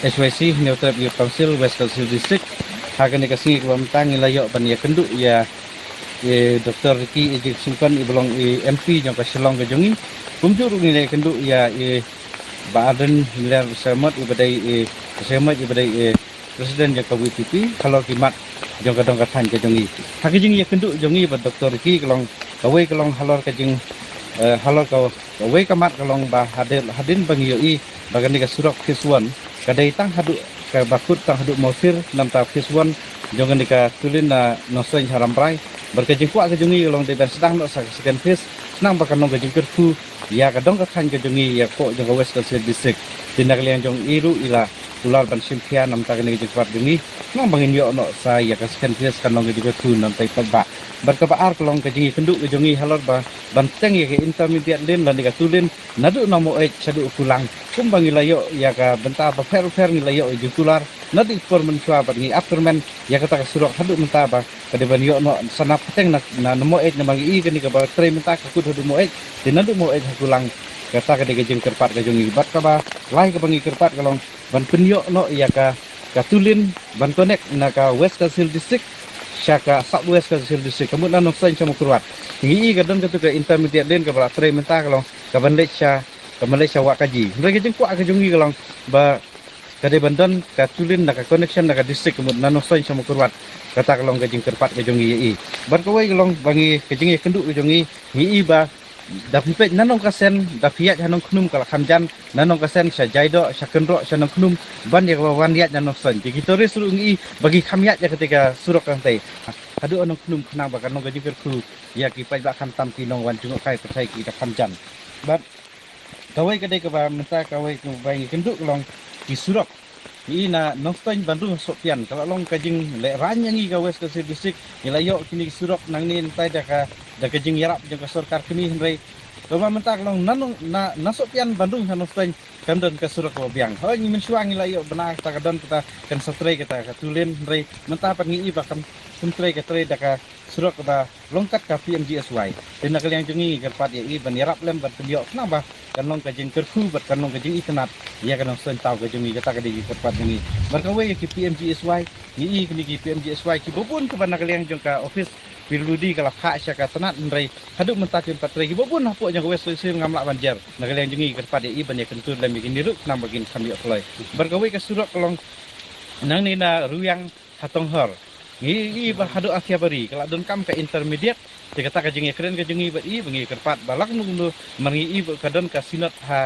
SYC Neutrap Youth Council West Council District hagan kasih kementang ilayo ban ya kenduk ya Dr. Ricky Ejik Sulkan ibolong MP yang kasilong kejongi kumjur nilai kenduk ya Baaden Milar Semat ibadai Semat ibadai Presiden yang KWTP kalau kimat yang kadang katan kejongi hakijing ya kenduk jongi ba Dr. Ricky kelong kawai kelong halor kejing halor kawai kamat kelong ba hadin bangioi bagan nika surak fiswan kadai tang haduk ka bakut tang haduk mosir nam ta fiswan jongan nika tulin na nosen harampai berkejing kuat kejungi long de sedang no saksikan fis nang bakan nong kejing kerfu ya kadang kan kejungi ya kok jong West Council District tindak liang jong iru ila tular ban simpia nam ta kene kejing kuat jungi nang bangin yo no saya kasikan fis kan nong kejing kerfu nam tai pagba berkepaar kelong kejing kenduk kejungi halor ba banteng ya ke intermediate lane lan nika tulin nadu namo sadu pulang kumbang ilayo ya ka benta ba fer ilayo jong tular nadi for mensua bagi afterman ya kata surok haduk menta ba kada ban yo no sana peteng na nemo na mangi kini ka ba tre menta ka kudu mo dinadu mo hakulang kata kada kejeng kerpat ka jongi bat ka ba lai ka bangi kerpat kalong ban penyo no ya ka katulin ban connect na ka West Council District syaka South West Council District kemudian no sain sama kurwat ngi ka don ka intermediate lane ka ba tre menta kalong ka Malaysia wa kaji mereka jeng kuat ka jongi kalong ba kade bandan ka tulin na ka connection na ka district kemudian nanosoy sama kurwat kata kalong kajing kerpat kajongi berkawai kalong bangi kajing kenduk kajongi ngi ba da pipet nanong kasen da fiat hanong knum kala khamjan nanong kasen sya jaido sya kendro sya nong knum ban ya wan yat nanong son jadi toris ru ngi bagi khamyat ya ketika surok kantai adu anong knum khnang ba kanong kajing kerku ya ki pai ba kham tam ki nong wan jungok kai percai ki da khamjan bat kawai kade ka ba menta kawai bangi kenduk kalong di surok ini na nostalgia Bandung sopian kalau long kajing le ranya ngi ka West Council District ilayo kini surok nang ni entai da kajing yarap jeung ka sarkar kini hendrai Lama mentak long nanong na sopian Bandung kan nostalgia kandon ka surok biang ho ngi mensuang ilayo benar ta kadon kita kan satre kita ka tulin hendrai mentah pat ngi bakam suntre ka tre da ka surok ba longkat ka PMGSY dan nakal yang jungi kerpat ya ban yarap lem ban pendiok kenapa kan long kajing kerku bat kan long kajing ikenat ya kan sen tahu kajing kata kadi kerpat jungi berkawe ki PMGSY ni kini ki PMGSY ki bobun ke ban nakal yang jong ka office Pirludi kalau hak syaka tenat ndrai haduk mentacun patre ki bobun hapuk yang wes sir ngamlak banjar nakal yang jungi kerpat ya ban ya kentur lem bikin diruk kenapa bikin kami apply berkawe ke surok kelong nang ni na ruyang hatong hor ngi hadu asia bari kalau don kam ke intermediate dikata kajing keren kajing bat bengi kerpat balak nunggu mengi kadon ka sinot ha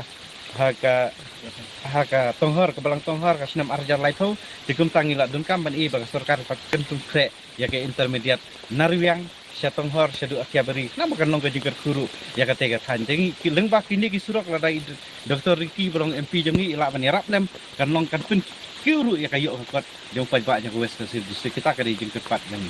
ka tonghor ke balang tonghor ka sinam arjar laitho dikum tangila don kam ban bang sarkar pat kentung kre ya ke intermediate narwiang sya tonghor syadu asia bari nama kan nong kajing kuru ya kate ka thanjing kileng bak kini ki surok ladai Dr. Ricky bolong MP jongi ila ban yarap lem kan nong kan pun kiuru ya kayo kot jong pai ba nya West Council District kita kadi jeng kerpat kami